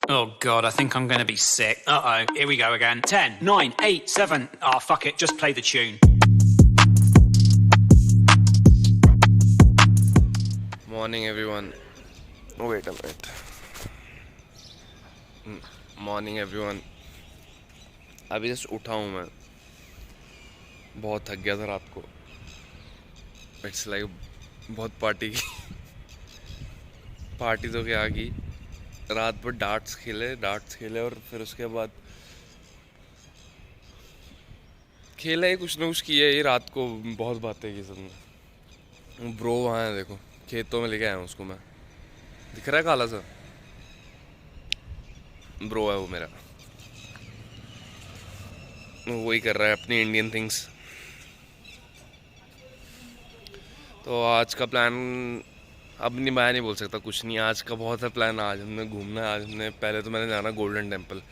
Oh god, I think I'm gonna be sick. Uh-oh, here we go again. 10, 9, 8, 7. Oh, fuck it, just play the tune. Morning everyone. Wait a minute. Morning everyone. अभी just उठा हूँ मैं, बहुत थक गया था रात को. इट्स लाइक बहुत पार्टी तो क्या की, रात भर डार्ट्स खेले और फिर उसके बाद खेला ही कुछ ना कुछ किया. ये रात को बहुत बातें की सबने. ब्रो वहाँ है देखो, खेतों में लेके आया हूँ उसको मैं. दिख रहा है काला सा? ब्रो है वो मेरा, वही कर रहा है अपनी इंडियन थिंग्स. तो आज का प्लान अब नहीं, मैं नहीं बोल सकता कुछ नहीं. आज का बहुत है प्लान. आज हमने घूमना है. आज हमने पहले तो मैंने जाना गोल्डन टेम्पल.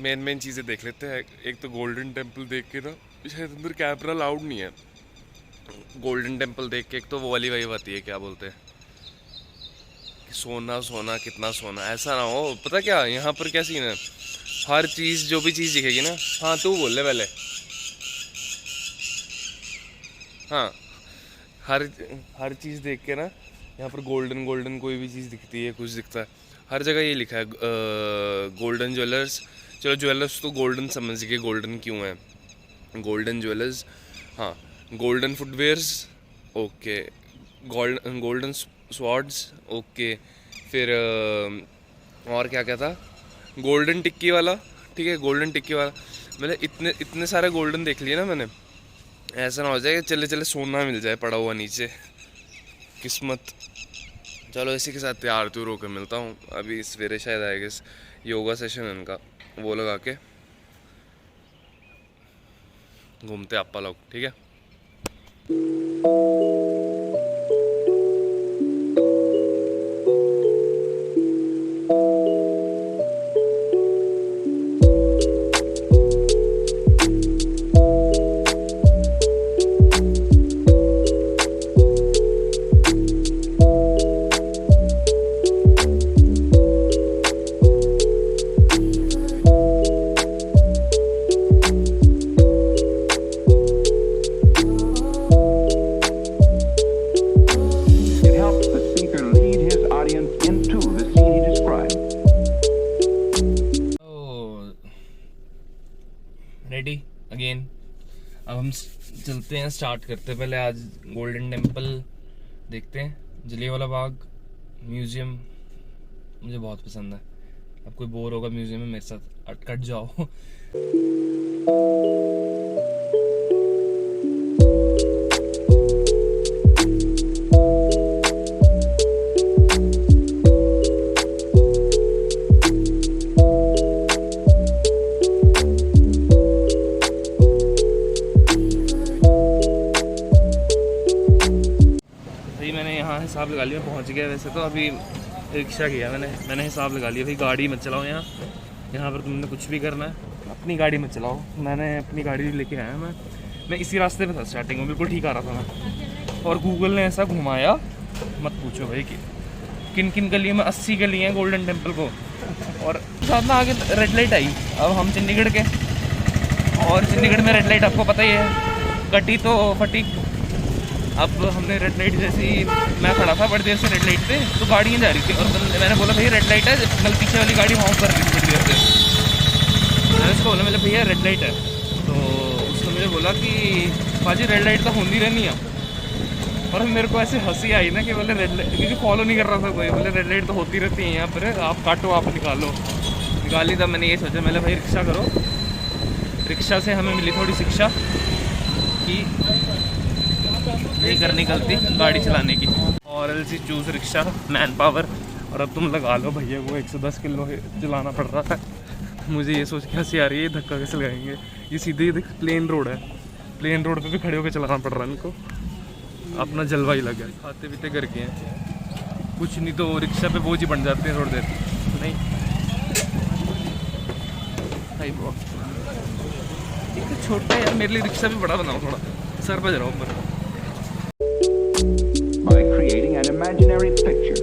मेन चीज़ें देख लेते हैं. एक तो गोल्डन टेम्पल देख के ना, शायद अंदर कैमरा अलाउड नहीं है. गोल्डन टेम्पल देख के एक तो वो वाली वाइब आती है, क्या बोलते हैं, सोना कितना सोना. ऐसा ना हो, पता क्या यहाँ पर क्या सीन है, हर चीज़ जो भी चीज़ दिखेगी ना. हाँ तू बोल ले पहले. हाँ, हर चीज़ देख के ना यहाँ पर गोल्डन कोई भी चीज़ दिखती है, कुछ दिखता है. हर जगह ये लिखा है गोल्डन ज्वेलर्स. चलो ज्वेलर्स तो गोल्डन समझ गए, गोल्डन क्यों है, गोल्डन ज्वेलर्स. हाँ, golden footwears, okay. Golden swords, okay. फिर और क्या क्या था, गोल्डन टिक्की वाला. ठीक है, गोल्डन टिक्की वाला. मैंने इतने सारे गोल्डन देख लिए ना मैंने. ऐसा ना हो जाए कि चले सोना मिल जाए पड़ा हुआ नीचे, किस्मत. चलो इसी के साथ तैयार तू होकर मिलता हूँ. अभी सवेरे शायद आएगा योगा सेशन इनका, वो लगा के घूमते आपा लोग. ठीक है. Ready again. अब हम चलते हैं, स्टार्ट करते हैं. पहले आज गोल्डन टेम्पल देखते हैं, जलियांवाला बाग म्यूजियम मुझे बहुत पसंद है. अब कोई बोर होगा म्यूजियम में मेरे साथ, कट जाओ. हिसाब लगा लिया, पहुंच गया. वैसे तो अभी रिक्शा किया मैंने हिसाब लगा लिया. भाई गाड़ी मत चलाओ यहाँ पर तुमने कुछ भी करना है अपनी गाड़ी मत चलाओ. मैंने अपनी गाड़ी लेके आया. मैं इसी रास्ते पे था स्टार्टिंग में, बिल्कुल ठीक आ रहा था मैं. और गूगल ने ऐसा घुमाया मत पूछो भाई कि किन गलियों में 80 गली हैं गोल्डन टेम्पल को. और साथ में आगे रेड लाइट आई. अब हम चंडीगढ़ के, और चंडीगढ़ में रेड लाइट आपको पता ही है, कटी तो फटी. अब हमने रेड लाइट जैसी, मैं खड़ा था बड़ी देर से रेड लाइट पे, तो गाड़ियाँ जा रही थी. और मैंने बोला भैया रेड लाइट है, कल पीछे वाली गाड़ी हॉर्न कर रही थी बड़ी देर से. मैंने उसको बोला, भैया रेड लाइट है. तो उसने मुझे बोला कि भाजी रेड लाइट तो होती रहनी है. और मेरे को ऐसे हंसी आई ना कि बोले रेड लाइट, क्योंकि फॉलो नहीं कर रहा था कोई. बोले रेड लाइट तो होती रहती है यहाँ पर, आप काटो आप निकाली. तब मैंने ये सोचा, मैंने भाई रिक्शा करो. रिक्शा से हमें मिली थोड़ी शिक्षा कि नहीं करनी गलती गाड़ी चलाने की. और LC choose rickshaw, man power. और अब तुम लगा लो भैया को 110 किलो चलाना पड़ रहा है. मुझे ये सोच के हंसी आ रही है, धक्का कैसे लगाएंगे. ये सीधे देख प्लेन रोड है, प्लेन रोड पे भी खड़े होकर चलाना पड़ रहा है इनको. अपना जलवा ही लग गया. खाते पीते करके हैं कुछ नहीं तो रिक्शा पे बोझ ही बन जाते हैं थोड़ी देर. नहीं एक छोटा यार, मेरे लिए रिक्शा भी बड़ा बनाओ थोड़ा, सर पे जरा ऊपर. By creating an imaginary picture.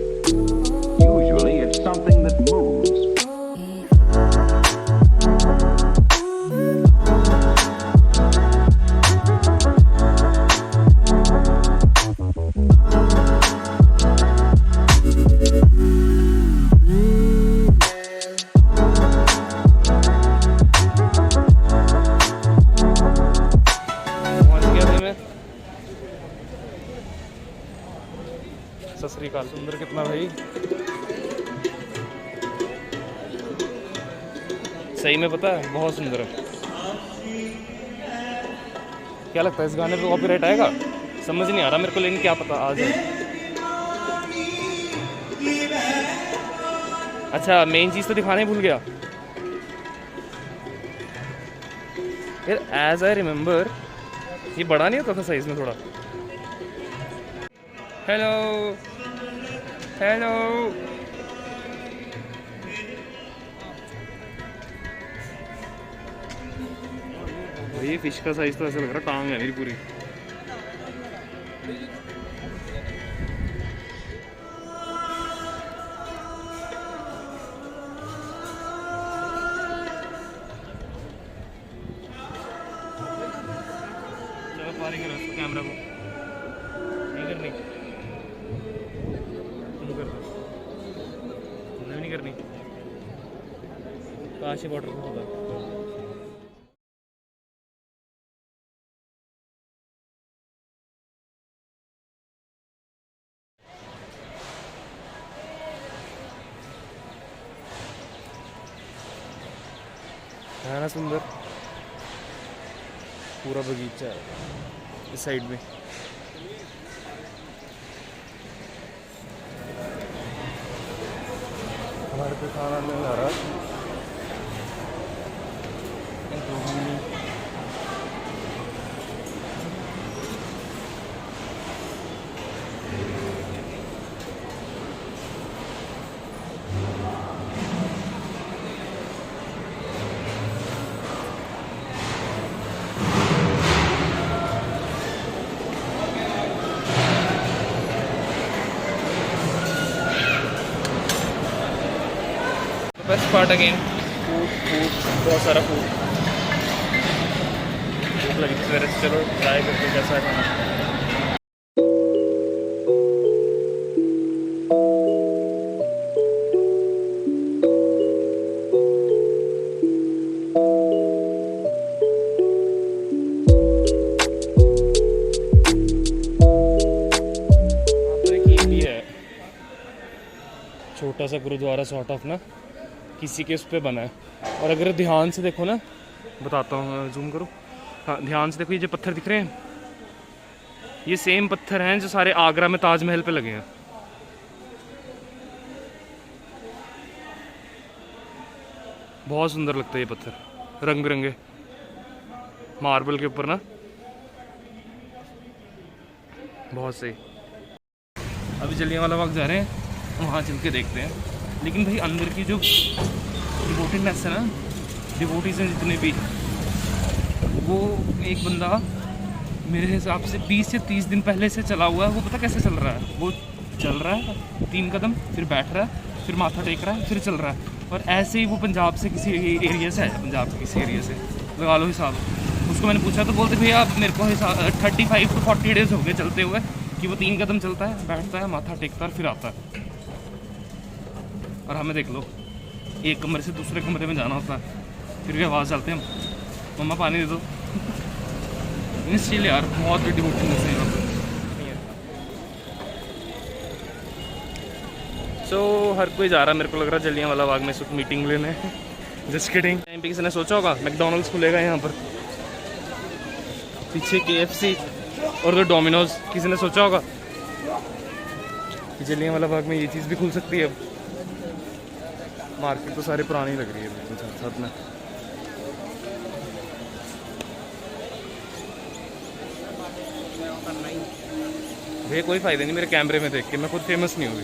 Usually it's something that moves. निकाल। सुंदर कितना भाई, सही में पता है बहुत सुंदर है। क्या लगता है इस गाने पे कॉपीराइट आएगा? समझ नहीं आ रहा मेरे को, लेकिन क्या पता आ जाए। अच्छा मेन चीज़ तो दिखाने भूल गया यार, एज आई रिमेम्बर ये बड़ा नहीं होता था साइज में थोड़ा। हेलो हेलो, ये फिश का साइज तो ऐसा लग रहा है टांग है मेरी पूरी। चलो फायरिंग करो इसको, कैमरा को नहीं करनी, तुम कर दो, तुमने भी नहीं करनी। काश ये वाटर होता। है ना सुंदर, पूरा बगीचा है इस साइड में। हमारे को खाना नहीं आ रहा। बेस्ट पार्ट अगेन फूड, बहुत सारा फूड, भूख लगी थी सवेरे से। चलो ट्राई करते कैसा है खाना। छोटा सा गुरुद्वारा सॉर्ट ऑफ ना, किसी के उस पर बना है। और अगर ध्यान से देखो ना, बताता हूँ, जूम करो, हाँ ध्यान से देखो, ये जो पत्थर दिख रहे हैं ये सेम पत्थर हैं जो सारे आगरा में ताजमहल पे लगे हैं। बहुत सुंदर लगता है ये पत्थर, रंग बिरंगे मार्बल के ऊपर ना, बहुत सही। अभी जलियांवाला बाग जा रहे हैं, वहाँ चल के देखते हैं। लेकिन भाई अंदर की जो डिवोटेडनेस है ना, डिवोटीज हैं जितने भी, वो एक बंदा मेरे हिसाब से 20 से 30 दिन पहले से चला हुआ है। वो पता कैसे चल रहा है, वो चल रहा है 3 कदम, फिर बैठ रहा है, फिर माथा टेक रहा है, फिर चल रहा है। और ऐसे ही वो पंजाब से किसी एरिया से आया, पंजाब के किसी एरिया से, लगा लो हिसाब। उसको मैंने पूछा तो बोलते भैया आप मेरे को 35 to 40 डेज हो गए चलते हुए, कि वो 3 कदम चलता है, बैठता है, माथा टेकता है, फिर आता है। और हमें देख लो, एक कमरे से दूसरे कमरे में जाना होता है, फिर भी आवाज़ चलते हैं, मम्मा पानी दे दो। इसलिए यार बहुत बड़ी डिवोशन है यहाँ पर। सो हर कोई जा रहा है, मेरे को लग रहा है जलियांवाला बाग में सुख मीटिंग लेने। Just kidding. टाइम पे किसी ने सोचा होगा मैकडॉनल्ड्स खुलेगा यहाँ पर, पीछे KFC और तो डोमिनोज, किसी ने सोचा होगा कि जलियांवाला बाग में ये चीज़ भी खुल सकती है। अब मार्केट तो सारी पुरानी लग रही है बिल्कुल साथ साथ में। भैया कोई फ़ायदा नहीं मेरे कैमरे में देख के, मैं खुद फेमस नहीं हुई।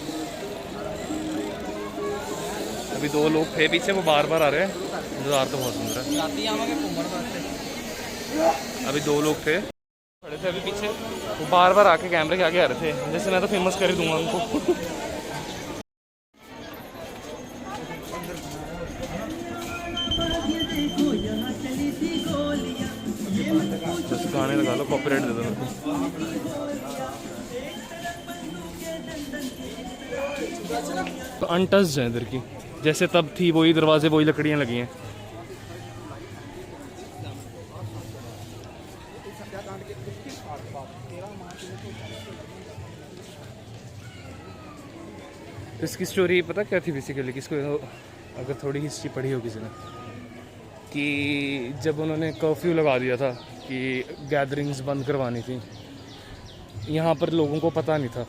अभी 2 लोग थे पीछे, वो बार बार आ रहे हैं। बाजार तो बहुत सुंदर है। अभी 2 लोग थे खड़े थे अभी पीछे, वो बार बार आके कैमरे के आगे आ रहे थे, जैसे मैं तो फेमस कर ही दूंगा उनको। बस गाने लगा लो, कॉपीराइट दे दो मेरे को। तो अनटच्ड है इधर की, जैसे तब थी वही दरवाजे, वही लकड़ियाँ लगी हैं। तो इसकी स्टोरी पता क्या थी बेसिकली, किसको अगर थोड़ी हिस्ट्री पढ़ी हो किसी ने, कि जब उन्होंने कर्फ्यू लगा दिया था कि गैदरिंग्स बंद करवानी थी, यहाँ पर लोगों को पता नहीं था,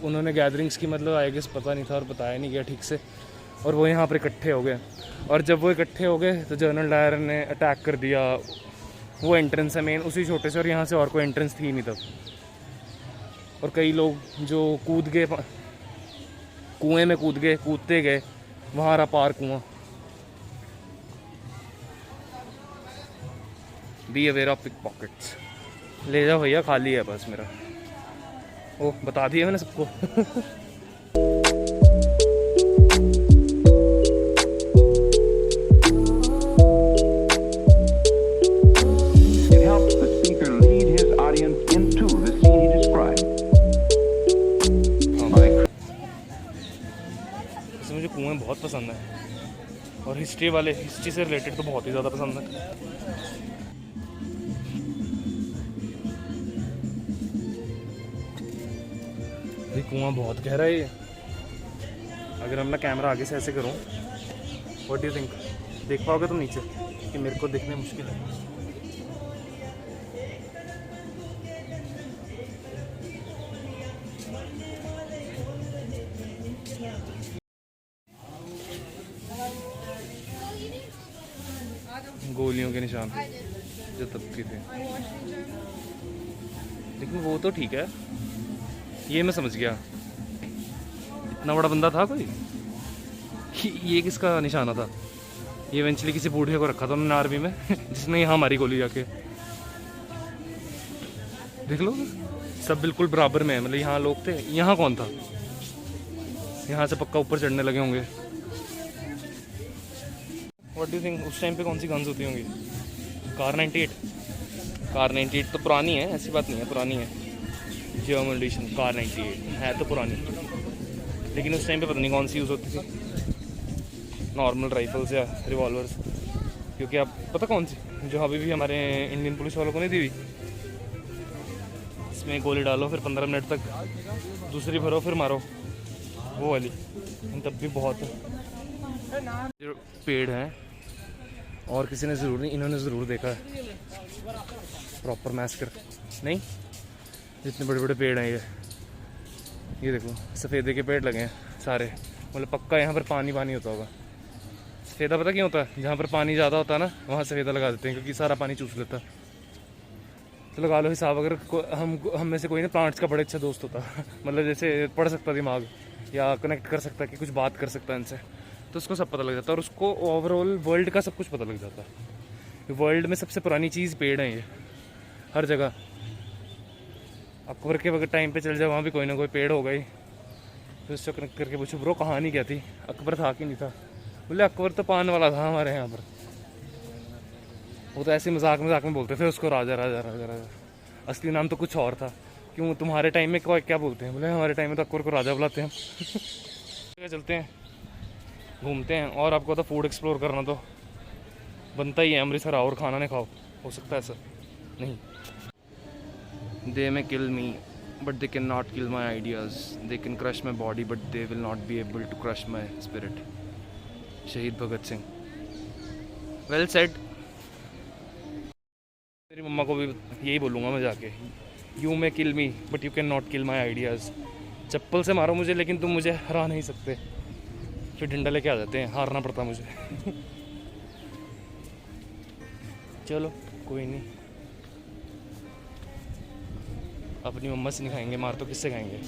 उन्होंने गैदरिंग्स की मतलब आई गेस पता नहीं था और बताया नहीं गया ठीक से, और वो यहाँ पर इकट्ठे हो गए। और जब वो इकट्ठे हो गए तो जनरल डायर ने अटैक कर दिया। वो एंट्रेंस है मेन उसी छोटे से, और यहाँ से और कोई एंट्रेंस थी नहीं तब। और कई लोग जो कूद गए, कुएं में कूदते गए, वहाँ रहा पार कुआं। Be aware of pickpockets. ले जाओ भैया, खाली है बस मेरा। ओह, बता दिया मैंने सबको। It helps the speaker lead his audience into the scene he described. वैसे मुझे कुएं बहुत पसंद है, और हिस्ट्री से रिलेटेड तो बहुत ही ज़्यादा पसंद है। ये कुआं बहुत गहरा है ये। अगर हम मैं कैमरा आगे से ऐसे करूं, व्हाट डू यू थिंक, देख पाओगे तुम नीचे? कि मेरे को देखने मुश्किल है। गोलियों के निशान जो तब के थे, लेकिन वो तो ठीक है, ये मैं समझ गया। इतना बड़ा बंदा था कोई, ये किसका निशाना था? ये इवेंचुअली किसी बूढ़े को रखा था उन्होंने आर्मी में, जिसने यहाँ मारी गोली जाके। देख लो, सब बिल्कुल बराबर में है, मतलब यहाँ लोग थे, यहाँ कौन था? यहाँ से पक्का ऊपर चढ़ने लगे होंगे। व्हाट डू यू थिंक, उस टाइम पे कौन सी गन्स होती होंगी? कार 98 तो पुरानी है, ऐसी बात नहीं है, पुरानी है। जर्मन एडिशन कार 98 है तो पुरानी, लेकिन उस टाइम पे पता नहीं कौन सी यूज़ होती थी, नॉर्मल राइफल्स या रिवॉल्वर्स। क्योंकि आप पता कौन सी, जो अभी भी हमारे इंडियन पुलिस वालों को नहीं दी हुई, इसमें गोली डालो फिर 15 मिनट तक दूसरी भरो फिर मारो, वो वाली। तब भी बहुत जो पेड़ हैं, और किसी ने ज़रूर नहीं, इन्होंने ज़रूर देखा है प्रॉपर मैस्कर नहीं, जितने बड़े बड़े पेड़ हैं ये देखो, सफ़ेदे के पेड़ लगे हैं सारे, मतलब पक्का यहाँ पर पानी होता होगा। सफ़ेदा पता क्यों होता है? जहाँ पर पानी ज़्यादा होता है ना, वहाँ सफ़ेदा लगा देते हैं, क्योंकि सारा पानी चूस लेता है। तो लगा लो हिसाब, अगर हम में से कोई ना प्लांट्स का बड़ा अच्छा दोस्त होता मतलब जैसे पढ़ सकता दिमाग, या कनेक्ट कर सकता कि कुछ बात कर सकता है इनसे, तो उसको सब पता लग जाता है, और उसको ओवरऑल वर्ल्ड का सब कुछ पता लग जाता है। वर्ल्ड में सबसे पुरानी चीज़ पेड़ है ये, हर जगह। अकबर के वक्त टाइम पे चल जाओ, वहाँ भी कोई ना कोई पेड़ होगा ही। तो उससे कनेक्ट करके पूछो ब्रो कहानी क्या थी, अकबर था कि नहीं था? बोले अकबर तो पान वाला था हमारे यहाँ पर। वो तो ऐसे मजाक में बोलते थे उसको, राजा राजा राजा राजा। असली नाम तो कुछ और था। क्यों तुम्हारे टाइम में क्या बोलते हैं? बोले हमारे टाइम में तो अकबर को राजा बुलाते हैं हम। चलते हैं, घूमते हैं, और आपको तो फूड एक्सप्लोर करना तो बनता ही है। अमृतसर आओ और खाना नहीं खाओ, हो सकता है ऐसा? नहीं। They may kill me, but they cannot kill my ideas. They can crush my body, but they will not be able to crush my spirit. शहीद भगत सिंह। Well said. मेरी मम्मा को भी यही बोलूँगा मैं जाके, You may kill me, but you cannot kill my ideas. चप्पल से मारो मुझे, लेकिन तुम मुझे हरा नहीं सकते। फिर डंडा लेके आ जाते हैं, हारना पड़ता मुझे। चलो कोई नहीं, अपनी मम्मा से नहीं खाएंगे मार, तो किससे खाएंगे?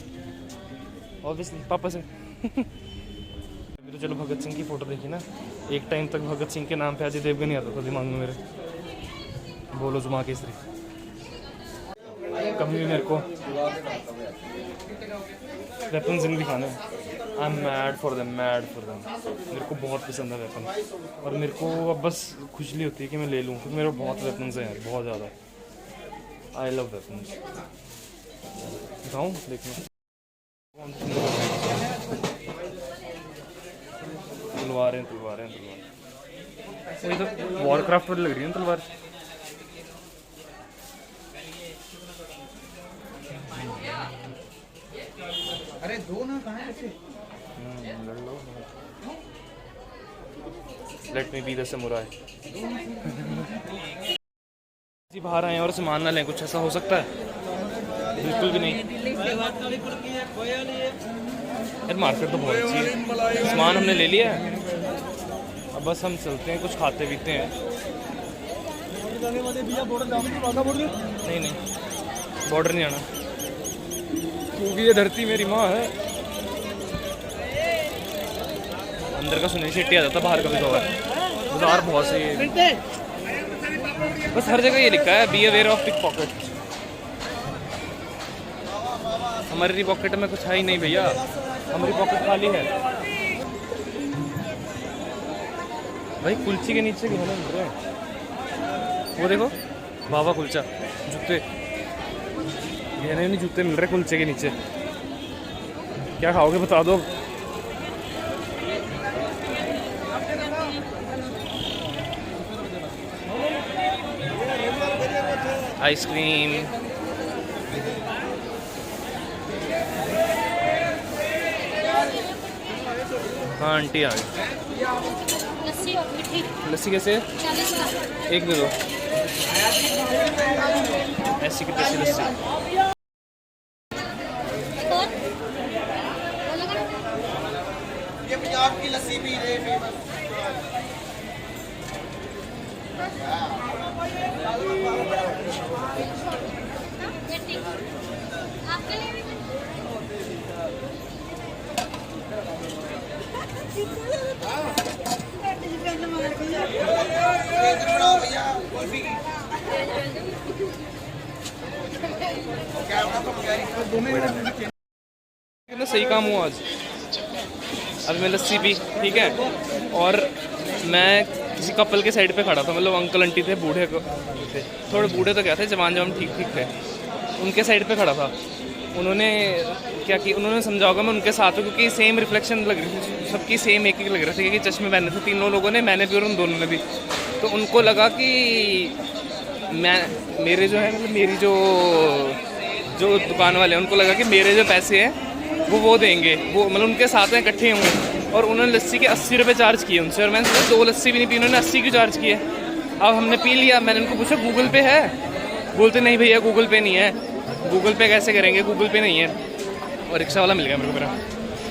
ऑब्वियसली पापा से। अभी तो चलो भगत सिंह की फ़ोटो देखी ना, एक टाइम तक भगत सिंह के नाम पे अजय देवगन नहीं आता था दिमाग में मेरे। बोलो जुमा केसरी। कभी भी मेरे को वेपन्स इन दिखाने, I am mad for them. मेरे को बहुत पसंद है वेपन, और मेरे को अब बस खुजली होती है कि मैं ले लूँ, क्योंकि मेरे बहुत वेपन्स हैं यार, बहुत ज़्यादा। I love weapons. दिखाऊँ देखना, तलवारें। वही तो वॉरक्राफ्ट वाली लग रही है ना तलवार। अरे दो ना, कहाँ है? लड़ लो। Let me be the samurai. जी बाहर आए और सामान ना लें, कुछ ऐसा हो सकता है? बिल्कुल भी नहीं यार, मार्केट तो बहुत अच्छी है, सामान हमने ले लिया है, अब बस हम चलते हैं, कुछ खाते पीते हैं। नहीं नहीं, बॉर्डर नहीं आना, क्योंकि ये धरती मेरी माँ है। अंदर का सुनील शेट्टी आ जाता, बाहर का भी तो है। बाजार बहुत सही है, बस हर जगह ये लिखा है be aware of pickpocket. हमारी पॉकेट में कुछ है ही नहीं भैया, हमारी पॉकेट खाली है। भाई कुलची के नीचे गहने मिल रहे हैं, वो देखो बाबा कुलचा, जूते, गहने नहीं जूते मिल रहे कुलचे के नीचे। क्या खाओगे बता दो। आइसक्रीम, हाँ आंटी आ गई। लस्सी और मीठी लस्सी कैसे? 40 का। एक दे दो, ऐसी की तैसी लस्सी। और बोलो कर। ये पंजाब की लस्सी पी रहे फेमस। चटनी आपके लिए भी इधर बनाओ भैया कुल्फी की। कैमरा तो कितना सही काम हुआ आज। अब मैं लस्सी पी, ठीक है, और मैं किसी कपल के साइड पे खड़ा था, मतलब अंकल आंटी थे, बूढ़े थे, थोड़े बूढ़े तो क्या थे, जवान जवान ठीक ठीक थे, उनके साइड पे खड़ा था। उन्होंने क्या किया, उन्होंने समझा होगा मैं उनके साथ हूँ, क्योंकि सेम रिफ्लेक्शन लग रही थी सबकी, सेम एक लग रहे थे, क्योंकि चश्मे पहने थे तीनों लोगों ने, मैंने भी और उन दोनों ने भी। तो उनको लगा कि मैं, मेरे जो है, मतलब मेरी जो दुकान वाले हैं, उनको लगा कि मेरे जो पैसे हैं वो देंगे, वो मतलब उनके साथ में इकट्ठे होंगे। और उन्होंने लस्सी के 80 रुपये चार्ज किए उनसे, और मैंने सोचा 2 लस्सी भी नहीं पी, उन्होंने 80 क्यों चार्ज किए। अब हमने पी लिया, मैंने उनको पूछा गूगल पे है? बोलते नहीं भैया गूगल पे नहीं है। गूगल पे कैसे करेंगे, गूगल पे नहीं है। और रिक्शा वाला मिल गया मेरे को, मेरा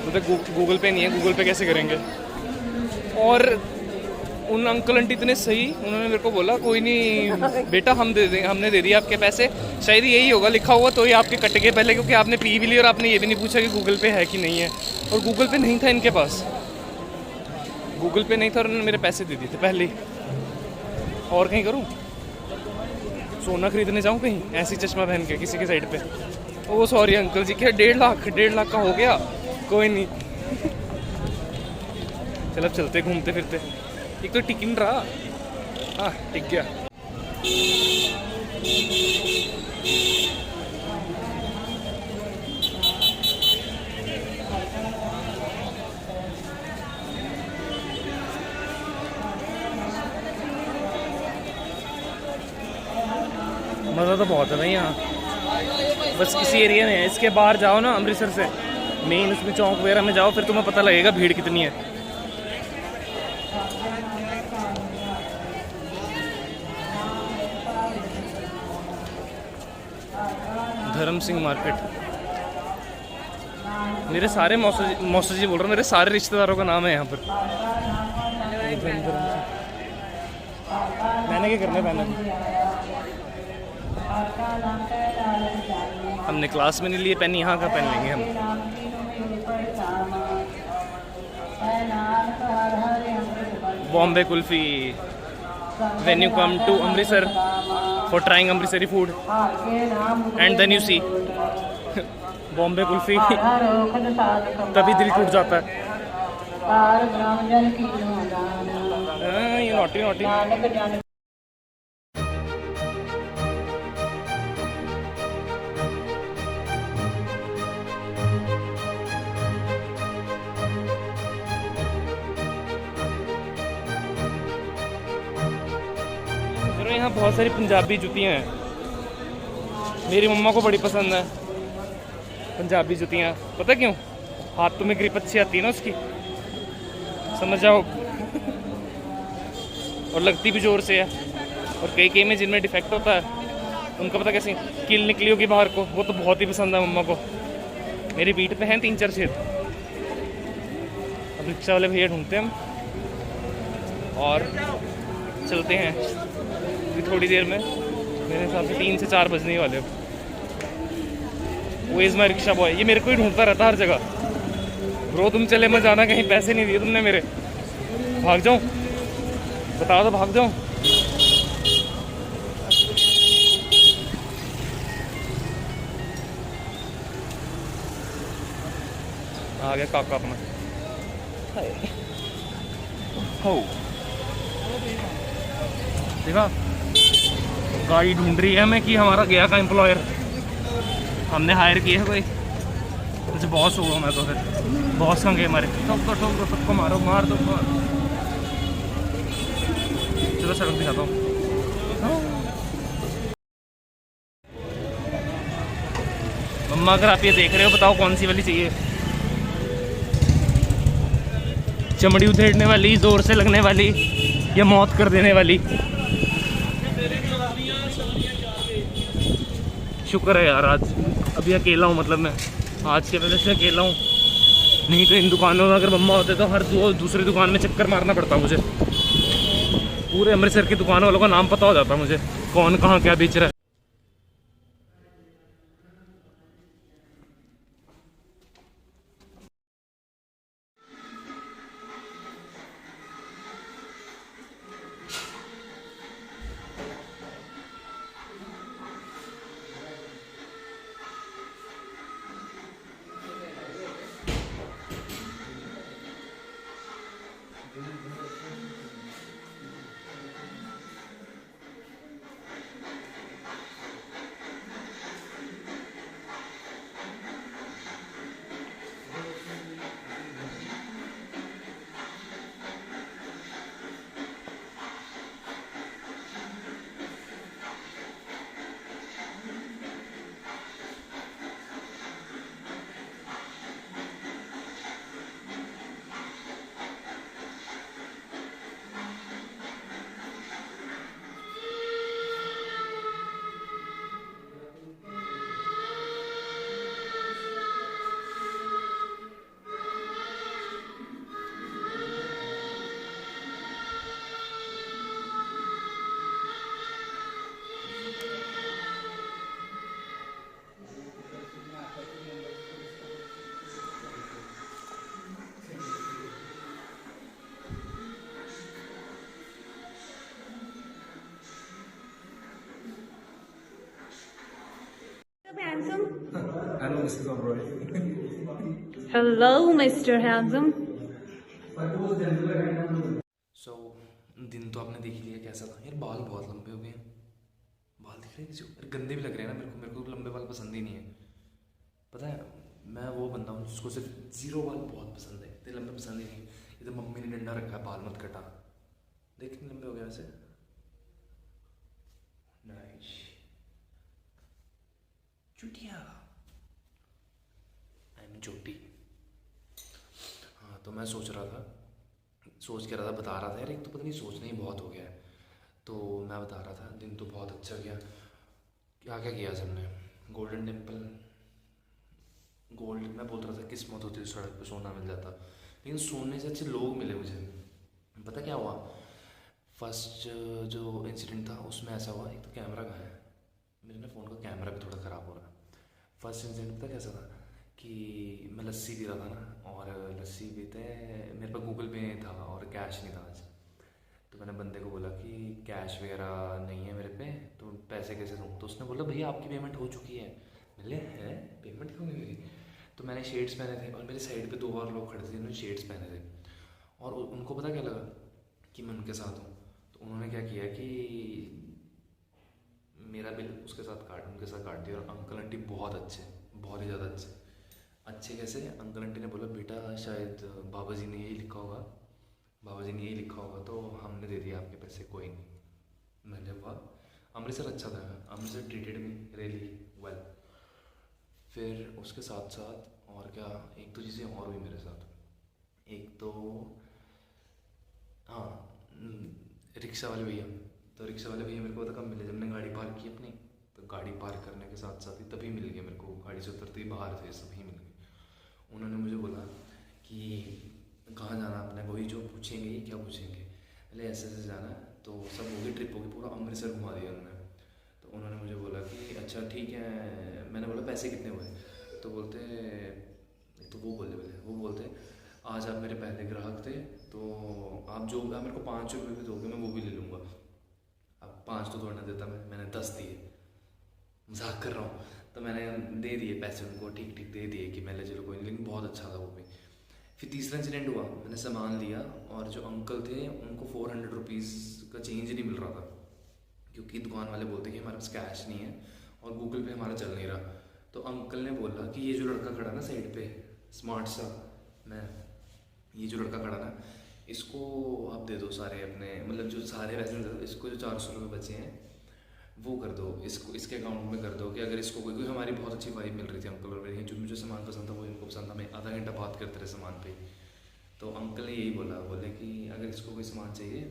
बोलते गूगल पे नहीं है, गूगल पे कैसे करेंगे। और उन अंकल आंटी इतने सही, उन्होंने मेरे को बोला कोई नहीं बेटा, हम दे देंगे, हमने दे दिए आपके पैसे। शायद यही होगा लिखा हुआ, तो ये आपके कट गए पहले, क्योंकि आपने पी भी ली और आपने ये भी नहीं पूछा कि गूगल पे है कि नहीं है। और गूगल पे नहीं था इनके पास, गूगल पे नहीं था, और उन्होंने मेरे पैसे दे दिए थे पहले ही। और कहीं करूँ, सोना खरीदने जाऊँ कहीं ऐसी चश्मा पहन के किसी के साइड पे। ओ सॉरी अंकल जी, क्या 1.5 लाख का हो गया, कोई नहीं। चल अब चलते घूमते फिरते, एक तो टिक नहीं रहा, हाँ टिक गया। मज़ा तो बहुत है भाई यहाँ, बस किसी एरिया में है, इसके बाहर जाओ ना अमृतसर से मेन उसमें चौक वगैरह में जाओ, फिर तुम्हें पता लगेगा भीड़ कितनी है। धर्म सिंह मार्केट, मेरे सारे मौसा जी बोल रहा हूँ, मेरे सारे रिश्तेदारों का नाम है यहाँ पर। मैंने क्या करना है, पहना हमने क्लास में नहीं लिए पेन, यहाँ का पेन लेंगे हम। Bombay kulfi, when you come to Amritsar for trying Amritsari food and then you see Bombay kulfi, तभी दिल टूट जाता है। ये नोटी नोटी। यहाँ बहुत सारी पंजाबी जुतियाँ हैं, मेरी मम्मा को बड़ी पसंद है पंजाबी जुतियाँ, पता क्यों? हाथों में ग्रिप अच्छी आती है ना उसकी, समझ जाओ। और लगती भी जोर से है। और कई कई में जिनमें डिफेक्ट होता है उनका पता कैसे कील निकली होगी बाहर को, वो तो बहुत ही पसंद है मम्मा को। मेरी पीठ पे हैं 3-4 छेद। अब रिक्शा वाले भैया ढूंढते हैं हम और चलते हैं। अभी थोड़ी देर में मेरे हिसाब से 3 से 4 बजने वाले। वो इज़ माई रिक्शा बॉय, ये मेरे को ही ढूंढता रहता हर जगह। ब्रो तुम चले मत जाना कहीं, पैसे नहीं दिए तुमने मेरे। भाग जाऊँ, बताओ तो भाग जाऊँ। आ गया काका अपना। हो देखा, गाड़ी ढूंढ रही है हमें कि हमारा गया का एम्प्लॉयर हमने हायर किया है कोई। मुझे बॉस हुआ मैं तो, फिर बॉस होंगे हमारे। ठोक दो सबको, मारो, मार दो, मार। चलो सड़क दिखाता हूँ। मम्मा अगर आप ये देख रहे हो बताओ कौन सी वाली चाहिए? चमड़ी उधेड़ने वाली, जोर से लगने वाली, या मौत कर देने वाली? शुक्र है यार आज अभी अकेला हूँ, मतलब मैं आज के वजह से अकेला हूँ। नहीं तो इन दुकानों में अगर मम्मा होते तो हर दूसरी दुकान में चक्कर मारना पड़ता मुझे। पूरे अमृतसर की दुकानों वालों का नाम पता हो जाता मुझे, कौन कहाँ क्या बेच रहा है। Hello, Mr. Handsome. सो दिन तो आपने देख लिया कैसा था यार। बाल बहुत लंबे हो गए हैं। बाल दिख रहे हैं किसी को? गंदे भी लग रहे हैं ना मेरे को लंबे बाल पसंद ही नहीं है। पता है मैं वो बंदा हूँ जिसको सिर्फ 0 बाल बहुत पसंद है, इतने लंबे पसंद ही नहीं। ये तो मम्मी ने डंडा रखा है बाल मत कटा। देख कितने लंबे हो गए वैसे। नाइस चुटिया, आई एम चोटी। हाँ तो मैं सोच के रहा था बता रहा था यार, एक तो पता नहीं सोचना ही बहुत हो गया है। तो मैं बता रहा था दिन तो बहुत अच्छा गया। क्या क्या किया सबने? गोल्डन टेम्पल, गोल्ड, मैं बोल रहा था किस्मत होती है सड़क पे सोना मिल जाता, लेकिन सोने से अच्छे लोग मिले मुझे। पता क्या हुआ? फर्स्ट जो इंसिडेंट था उसमें ऐसा हुआ, एक तो कैमरा कहाँ है मेरे ना, फ़ोन का कैमरा भी थोड़ा ख़राब हो रहा है। फर्स्ट इंसिडेंट पता कैसा था कि मैं लस्सी पी रहा था ना, और लस्सी पीते मेरे पास गूगल पे था और कैश नहीं था आज। तो मैंने बंदे को बोला कि कैश वगैरह नहीं है मेरे पे, तो पैसे कैसे दूँ? तो उसने बोला भैया आपकी पेमेंट हो चुकी है। मैंने है पेमेंट क्यों नहीं हुई? तो मैंने शेड्स पहने थे और मेरे साइड पे 2 और लोग खड़े थे जिन्होंने शेड्स पहने थे, और उनको पता क्या लगा कि मैं उनके साथ हूँ। तो उन्होंने क्या किया कि मेरा बिल उनके साथ काट दिया। और अंकल आंटी बहुत अच्छे, बहुत ही ज़्यादा अच्छे कैसे? अंकल आंटी ने बोला बेटा शायद बाबा जी ने यही लिखा होगा, तो हमने दे दिया आपके पैसे, कोई नहीं। मैंने वाह अमृतसर अच्छा था, Amritsar treated me really well. फिर उसके साथ साथ और क्या, एक तो चीज़ें और हुई मेरे साथ। एक तो हाँ, रिक्शा वाले भैया, तो रिक्शा वाले भैया मेरे को पता कब मिले, जब मैंने गाड़ी पार्क की अपनी, तो गाड़ी पार्क करने के साथ साथ ही तभी मिल गया मेरे को, गाड़ी से उतरते ही बाहर थे सभी मिल गए। उन्होंने मुझे बोला कि कहाँ जाना आपने, वही जो पूछेंगे ही, क्या पूछेंगे, पहले ऐसे ऐसे जाना है, तो सब होगी, ट्रिप होगी, पूरा अमृतसर घुमा दिया उन्होंने। तो उन्होंने मुझे बोला कि अच्छा ठीक है, मैंने बोला पैसे कितने हुए, तो बोलते, तो वो बोलते आज आप मेरे पहले ग्राहक थे, तो आप जो आप मेरे को 5 रुपये भी दोगे मैं वो भी ले लूँगा। अब 5 तो थोड़ा ना देता मैंने 10 दिए, मजाक कर रहा हूँ, तो मैंने दे दिए पैसे उनको, ठीक ठीक दे दिए कि मैं ले चलो कोई नहीं, लेकिन बहुत अच्छा था वो भी। फिर तीसरा इंसिडेंट हुआ, मैंने सामान लिया और जो अंकल थे उनको 400 रुपीज़ का चेंज नहीं मिल रहा था, क्योंकि दुकान वाले बोलते कि हमारे पास कैश नहीं है और गूगल पे हमारा चल नहीं रहा। तो अंकल ने बोला कि ये जो लड़का खड़ा ना साइड पे, स्मार्ट सा, मैं ये जो लड़का खड़ा ना, इसको आप दे दो सारे अपने, मतलब जो सारे पैसे दे दो, इसको जो 400 रुपये बचे हैं वो कर दो, इसको इसके अकाउंट में कर दो, कि अगर इसको कोई, हमारी बहुत अच्छी वाइब मिल रही थी अंकल और मेरी, जो मुझे सामान पसंद था वो इनको पसंद था, मैं आधा घंटा बात करते रहे सामान पे। तो अंकल ने यही बोले कि अगर इसको कोई सामान चाहिए,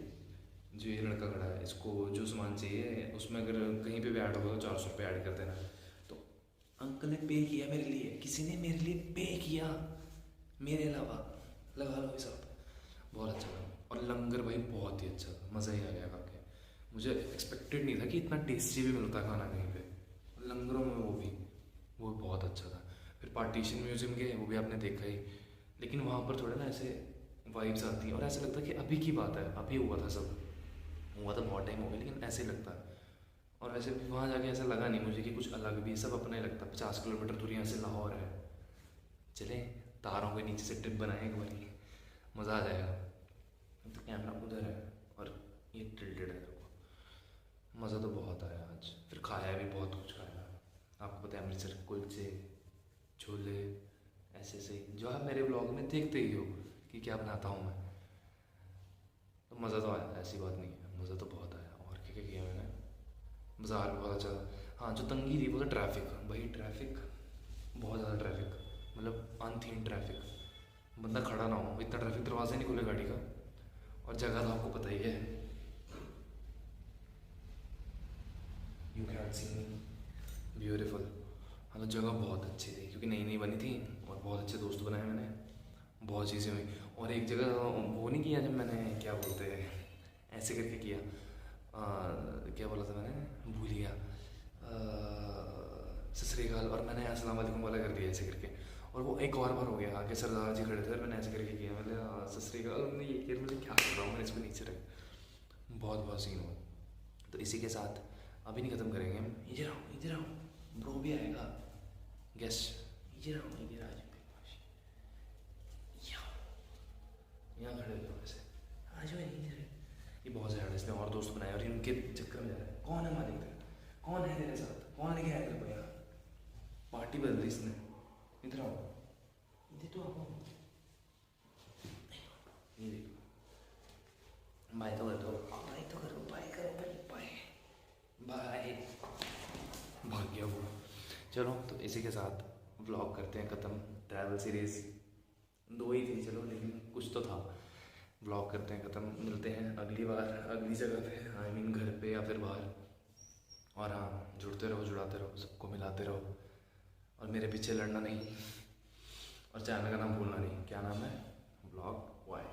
जो ये लड़का खड़ा है, इसको जो सामान चाहिए उसमें अगर कहीं पे भी ऐड होगा तो 400 रुपये ऐड कर देना। तो अंकल ने पे किया मेरे लिए, किसी ने मेरे लिए पे किया मेरे अलावा, लगा लो हिसाब, बहुत अच्छा था। और लंगर भाई बहुत ही अच्छा था, मज़ा ही आ गया खा के, मुझे एक्सपेक्टेड नहीं था कि इतना टेस्टी भी मिलता है खाना कहीं पे, लंगरों में वो भी बहुत अच्छा था। फिर पार्टीशन म्यूजियम गए, वो भी आपने देखा ही, लेकिन वहाँ पर थोड़ा ना ऐसे वाइब्स आती हैं और ऐसा लगता है कि अभी की बात है, अभी हुआ था, सब हुआ था बहुत टाइम हो गया, लेकिन ऐसे लगता है। और वैसे भी वहाँ जाके ऐसा लगा नहीं मुझे कि कुछ अलग भी, सब अपना ही लगता है। 50 किलोमीटर दूर यहाँ से लाहौर है, चले तारों के नीचे से ट्रिप बनाए एक बार, मज़ा आ जाएगा। तो कैमरा उधर है और ये टिल्टेड है, मज़ा तो बहुत आया आज। फिर खाया भी बहुत कुछ खाया, आपको पता है अमृतसर कुलचे, छोले, ऐसे जो आप मेरे ब्लॉग में देखते ही हो कि क्या बनाता हूँ मैं। तो मज़ा तो आया, ऐसी बात नहीं है, मज़ा तो बहुत आया। और क्या क्या किया मैंने, बाज़ार भी बहुत अच्छा। हाँ, जो तंगी थी वो था ट्रैफिक, भाई ट्रैफिक, बहुत ज़्यादा ट्रैफिक, मतलब अनथीन ट्रैफिक, बंदा खड़ा ना हो, इतना ट्रैफिक, दरवाज़ा नहीं खुले गाड़ी का, और जगह तो आपको पता ही है, you can see me beautiful. हाँ, तो जगह बहुत अच्छी थी क्योंकि नई नई बनी थी और बहुत अच्छे दोस्त बनाए मैंने, बहुत चीज़ें हुई। और एक जगह वो नहीं किया, जब मैंने क्या बोलते हैं ऐसे करके किया, क्या बोला था मैंने, भूल गया, सत श्री अकाल, और मैंने अस्सलाम वालेकुम वाला कर दिया ऐसे करके। और वो एक और बार हो गया, आगे सरदार जी खड़े थे और मैंने ऐसे करके किया, मैंने सत श्री अकाल, मैंने ये किया, मुझे क्या कर रहा हूँ मैं, इसको नीचे रख, बहुत सीन हुआ। तो इसी के साथ अभी नहीं ख़त्म करेंगे हम, इधर आओ ब्रो भी आएगा गेस्ट, इधर आओ, यहाँ खड़े हो वैसे, आ जाओ इधर। ये बहुत ज़्यादा, इसने और दोस्त बनाए और इनके चक्कर में जा रहा है। कौन है मालिक तेरा, कौन है तेरे साथ, कौन लेके आया तेरे को यहाँ, पार्टी बदल दी इसने। इधर आओ, इधर तो आओ, ये देखो, बाय तो करो, बाय तो करो, बाय करो भाई, बाय, भाग गया वो। चलो, तो इसी के साथ व्लॉग करते हैं ख़त्म। ट्रैवल सीरीज़ 2 ही थी, चलो, लेकिन कुछ तो था। व्लॉग करते हैं ख़त्म, मिलते हैं अगली बार अगली जगह पे, आई मीन घर पे या फिर बाहर। और हाँ, जुड़ते रहो, जुड़ाते रहो, सबको मिलाते रहो, और मेरे पीछे लड़ना नहीं, और चैनल का नाम भूलना नहीं। क्या नाम है? Vlog Y.